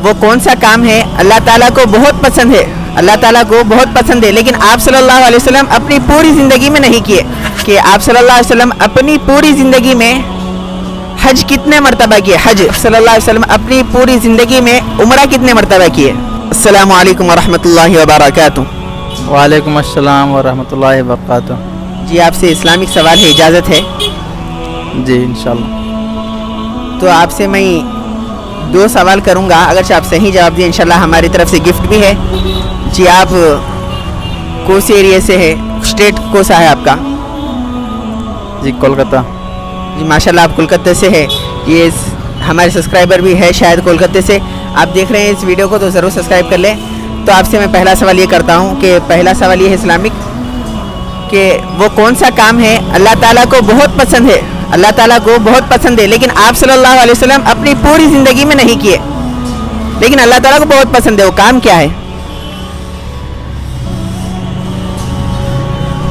وہ کون سا کام ہے اللہ تعالیٰ کو بہت پسند ہے، اللہ تعالیٰ کو بہت پسند ہے، لیکن آپ صلی اللہ علیہ وسلم اپنی پوری زندگی میں نہیں کیے؟ کہ آپ صلی اللہ علیہ وسلم اپنی پوری زندگی میں حج کتنے مرتبہ کیے؟ حج صلی اللہ علیہ وسلم اپنی پوری زندگی میں عمرہ کتنے مرتبہ کیے؟ السلام علیکم ورحمۃ اللہ وبرکاتہ۔ وعلیکم السلام ورحمۃ اللہ وبرکاتہ۔ جی آپ سے اسلامک سوال ہے، اجازت ہے؟ جی انشاءاللہ۔ تو آپ سے میں 2 سوال کروں گا، اگرچہ آپ صحیح جواب دیں انشاءاللہ ہماری طرف سے گفٹ بھی ہے۔ جی آپ کون ایریا سے ہے؟ اسٹیٹ کون سا ہے آپ کا؟ جی کولکتہ۔ جی ماشاءاللہ آپ کولکتہ سے ہے، یہ ہمارے سبسکرائبر بھی ہے شاید کولکتہ سے، آپ دیکھ رہے ہیں اس ویڈیو کو تو ضرور سبسکرائب کر لیں۔ تو آپ سے میں پہلا سوال یہ کرتا ہوں کہ پہلا سوال یہ ہے اسلامک کہ وہ کون سا کام ہے اللہ تعالیٰ کو بہت پسند ہے، اللہ تعالیٰ کو بہت پسند ہے، لیکن آپ صلی اللہ علیہ وسلم اپنی پوری زندگی میں نہیں کیے، لیکن اللہ تعالیٰ کو بہت پسند ہے، وہ کام کیا ہے؟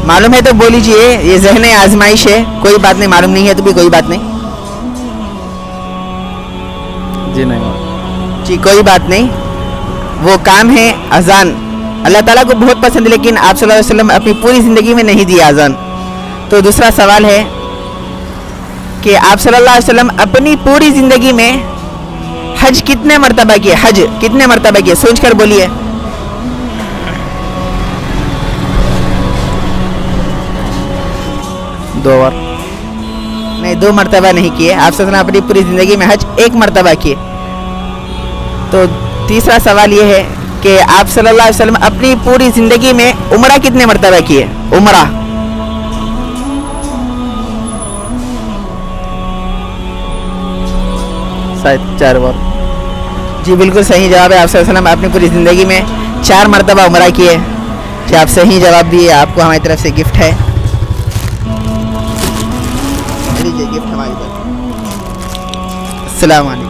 معلوم ہے تو بول لیجئے، یہ ذہن آزمائش ہے، کوئی بات نہیں، معلوم نہیں ہے تو بھی کوئی بات نہیں۔ جی نہیں۔ جی کوئی بات نہیں، وہ کام ہے اذان۔ اللہ تعالیٰ کو بہت پسند ہے لیکن آپ صلی اللہ علیہ وسلم اپنی پوری زندگی میں نہیں دی اذان۔ تو دوسرا سوال ہے کہ آپ صلی اللہ علیہ وسلم اپنی پوری زندگی میں حج کتنے مرتبہ کیے؟ حج کتنے مرتبہ کیے؟ سوچ کر بولیے۔ دو بار۔ نہیں، 2 مرتبہ نہیں کیے، آپ صلی اللہ علیہ وسلم اپنی پوری زندگی میں حج 1 مرتبہ کیے۔ تو تیسرا سوال یہ ہے کہ آپ صلی اللہ علیہ وسلم اپنی پوری زندگی میں عمرہ کتنے مرتبہ کیے؟ عمرہ شاید 4 بار۔ جی بالکل صحیح جواب ہے، آپ صلی اللہ علیہ وسلم اپنی پوری زندگی میں 4 مرتبہ عمرہ کیے۔ جی آپ صحیح جواب دیے، آپ کو ہماری طرف سے گفٹ ہے۔ لیجیے گفٹ ہماری طرف۔ السلام علیکم۔